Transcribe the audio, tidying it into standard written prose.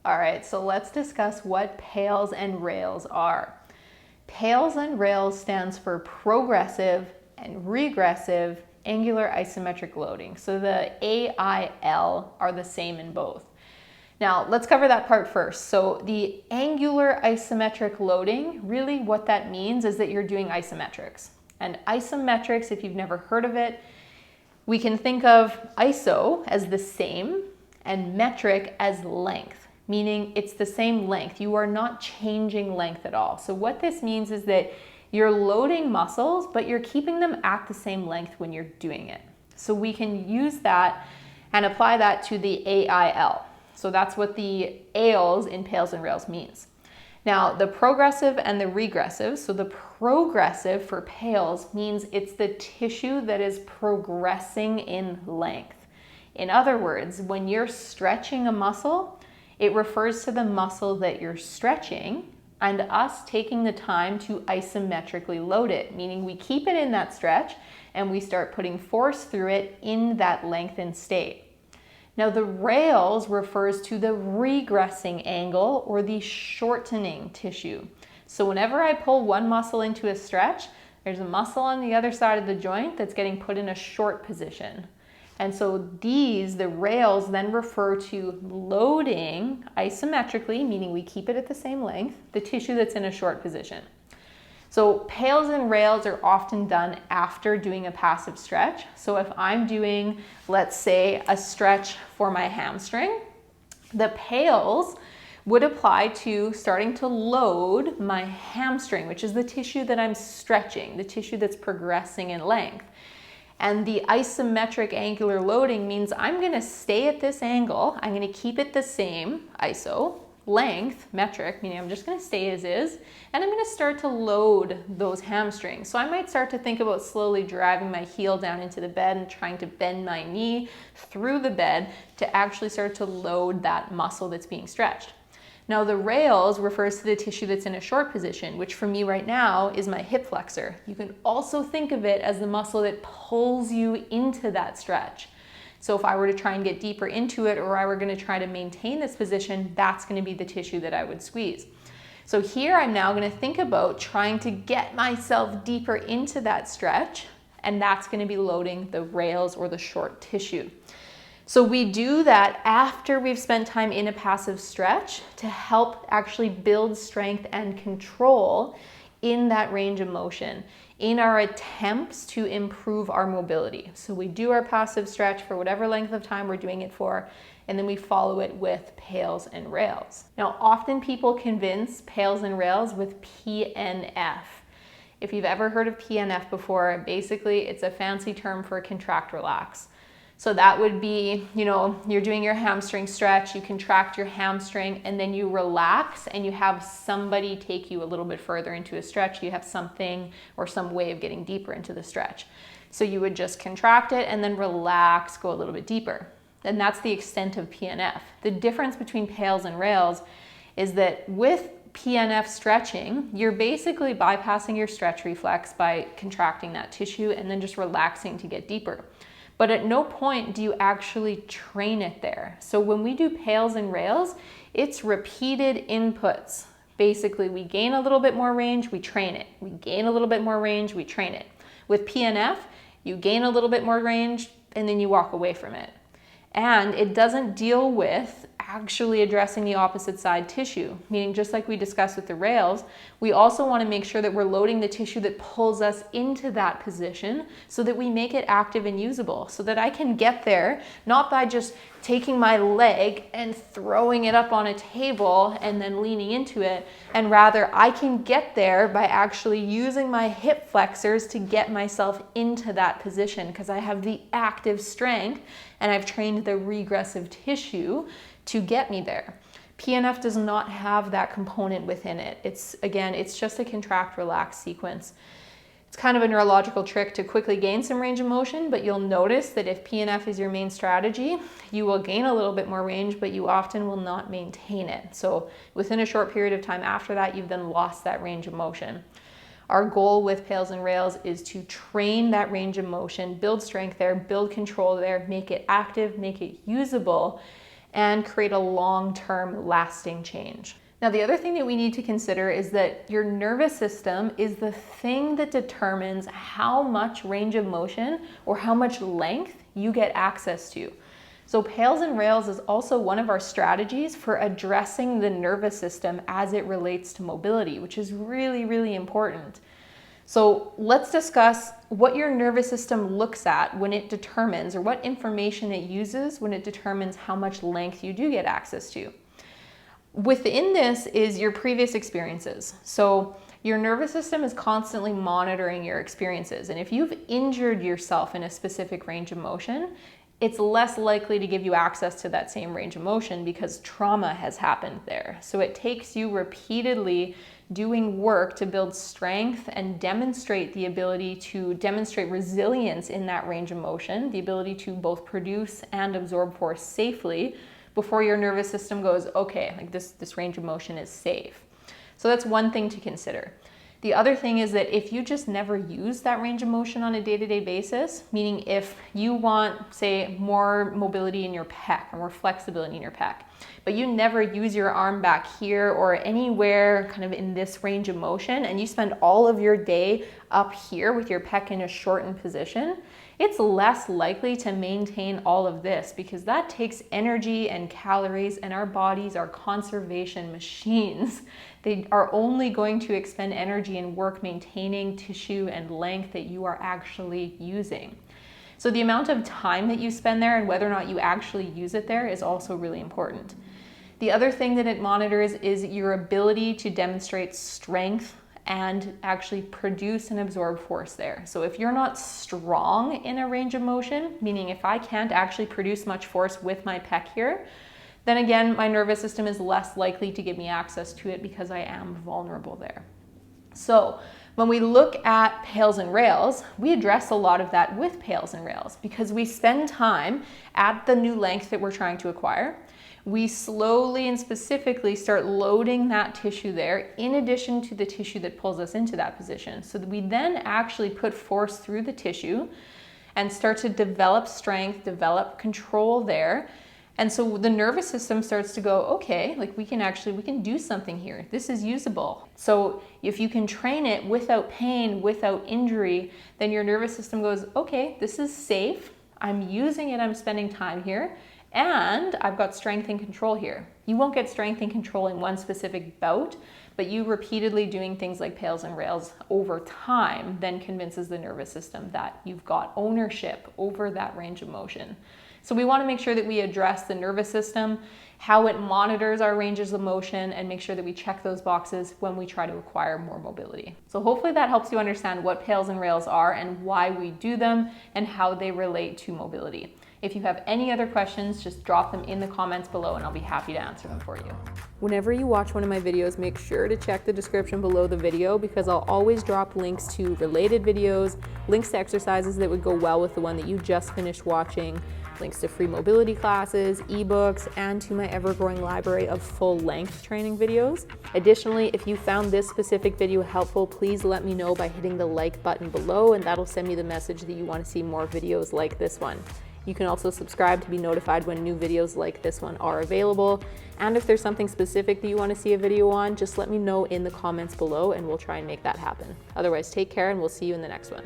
All right, so let's discuss what PAILs and RAILs are. PAILs and RAILs stands for progressive and regressive angular isometric loading. So the AIL are the same in both. Now let's cover that part first. So the angular isometric loading, really what that means is that you're doing isometrics. And isometrics, if you've never heard of it, we can think of iso as the same and metric as length, meaning it's the same length. You are not changing length at all. So what this means is that you're loading muscles, but you're keeping them at the same length when you're doing it. So we can use that and apply that to the AIL. So that's what the AILs in PAILs and RAILs means. Now the progressive and the regressive, so the progressive for PAILs means it's the tissue that is progressing in length. In other words, when you're stretching a muscle, it refers to the muscle that you're stretching and us taking the time to isometrically load it, meaning we keep it in that stretch and we start putting force through it in that lengthened state. Now the RAILs refers to the regressing angle or the shortening tissue. So whenever I pull one muscle into a stretch, there's a muscle on the other side of the joint that's getting put in a short position. And so these, the RAILs, then refer to loading isometrically, meaning we keep it at the same length, the tissue that's in a short position. So PAILs and RAILs are often done after doing a passive stretch. So if I'm doing, let's say, a stretch for my hamstring, the PAILs would apply to starting to load my hamstring, which is the tissue that I'm stretching, the tissue that's progressing in length. And the isometric angular loading means I'm going to stay at this angle. I'm going to keep it the same, iso, length, metric, meaning I'm just going to stay as is, and I'm going to start to load those hamstrings. So I might start to think about slowly driving my heel down into the bed and trying to bend my knee through the bed to actually start to load that muscle that's being stretched. Now the RAILs refers to the tissue that's in a short position, which for me right now is my hip flexor. You can also think of it as the muscle that pulls you into that stretch. So if I were to try and get deeper into it, or I were going to try to maintain this position, that's going to be the tissue that I would squeeze. So here I'm now going to think about trying to get myself deeper into that stretch, and that's going to be loading the RAILs or the short tissue. So we do that after we've spent time in a passive stretch to help actually build strength and control in that range of motion in our attempts to improve our mobility. So we do our passive stretch for whatever length of time we're doing it for, and then we follow it with PAILs and RAILs. Now, often people convince PAILs and RAILs with PNF. If you've ever heard of PNF before, basically it's a fancy term for contract relax. So that would be, you're doing your hamstring stretch, you contract your hamstring, and then you relax and you have somebody take you a little bit further into a stretch. You have something or some way of getting deeper into the stretch. So you would just contract it and then relax, go a little bit deeper. And that's the extent of PNF. The difference between PAILs and RAILs is that with PNF stretching, you're basically bypassing your stretch reflex by contracting that tissue and then just relaxing to get deeper. But at no point do you actually train it there. So when we do PAILs and RAILs, it's repeated inputs. Basically, we gain a little bit more range, we train it. We gain a little bit more range, we train it. With PNF, you gain a little bit more range and then you walk away from it. And it doesn't deal with actually addressing the opposite side tissue, meaning just like we discussed with the RAILs, we also want to make sure that we're loading the tissue that pulls us into that position so that we make it active and usable, so that I can get there, not by just taking my leg and throwing it up on a table and then leaning into it, and rather I can get there by actually using my hip flexors to get myself into that position because I have the active strength and I've trained the regressive tissue to get me there. PNF does not have that component within it. It's just a contract relax sequence. It's kind of a neurological trick to quickly gain some range of motion, but you'll notice that if PNF is your main strategy, you will gain a little bit more range, but you often will not maintain it. So within a short period of time after that, you've then lost that range of motion. Our goal with PAILs and RAILs is to train that range of motion, build strength there, build control there, make it active, make it usable, and create a long-term lasting change. Now, the other thing that we need to consider is that your nervous system is the thing that determines how much range of motion or how much length you get access to. So PAILs and RAILs is also one of our strategies for addressing the nervous system as it relates to mobility, which is really, really important. So let's discuss what your nervous system looks at when it determines, or what information it uses when it determines how much length you do get access to. Within this is your previous experiences. So your nervous system is constantly monitoring your experiences. And if you've injured yourself in a specific range of motion, it's less likely to give you access to that same range of motion because trauma has happened there. So it takes you repeatedly doing work to build strength and demonstrate the ability to demonstrate resilience in that range of motion, the ability to both produce and absorb force safely before your nervous system goes, okay, like this range of motion is safe. So that's one thing to consider. The other thing is that if you just never use that range of motion on a day-to-day basis, meaning if you want, say, more mobility in your pec or more flexibility in your pec, but you never use your arm back here or anywhere kind of in this range of motion, and you spend all of your day up here with your pec in a shortened position, it's less likely to maintain all of this because that takes energy and calories, and our bodies are conservation machines. They are only going to expend energy and work maintaining tissue and length that you are actually using. So the amount of time that you spend there and whether or not you actually use it there is also really important. The other thing that it monitors is your ability to demonstrate strength and actually produce and absorb force there. So if you're not strong in a range of motion, meaning if I can't actually produce much force with my pec here, then again, my nervous system is less likely to give me access to it because I am vulnerable there. So when we look at PAILs and RAILs, we address a lot of that with PAILs and RAILs because we spend time at the new length that we're trying to acquire. We slowly and specifically start loading that tissue there in addition to the tissue that pulls us into that position, so that we then actually put force through the tissue and start to develop strength, develop control there. And so the nervous system starts to go, okay, like we can do something here. This is usable. So if you can train it without pain, without injury, then your nervous system goes, okay, this is safe. I'm using it, I'm spending time here. And I've got strength and control here. You won't get strength and control in one specific bout, but you repeatedly doing things like PAILs and RAILs over time then convinces the nervous system that you've got ownership over that range of motion. So we want to make sure that we address the nervous system, how it monitors our ranges of motion, and make sure that we check those boxes when we try to acquire more mobility. So hopefully that helps you understand what PAILs and RAILs are and why we do them and how they relate to mobility. If you have any other questions, just drop them in the comments below and I'll be happy to answer them for you. Whenever you watch one of my videos, make sure to check the description below the video because I'll always drop links to related videos, links to exercises that would go well with the one that you just finished watching, links to free mobility classes, ebooks, and to my ever-growing library of full-length training videos. Additionally, if you found this specific video helpful, please let me know by hitting the like button below, and that'll send me the message that you want to see more videos like this one. You can also subscribe to be notified when new videos like this one are available. And if there's something specific that you want to see a video on, just let me know in the comments below and we'll try and make that happen. Otherwise, take care and we'll see you in the next one.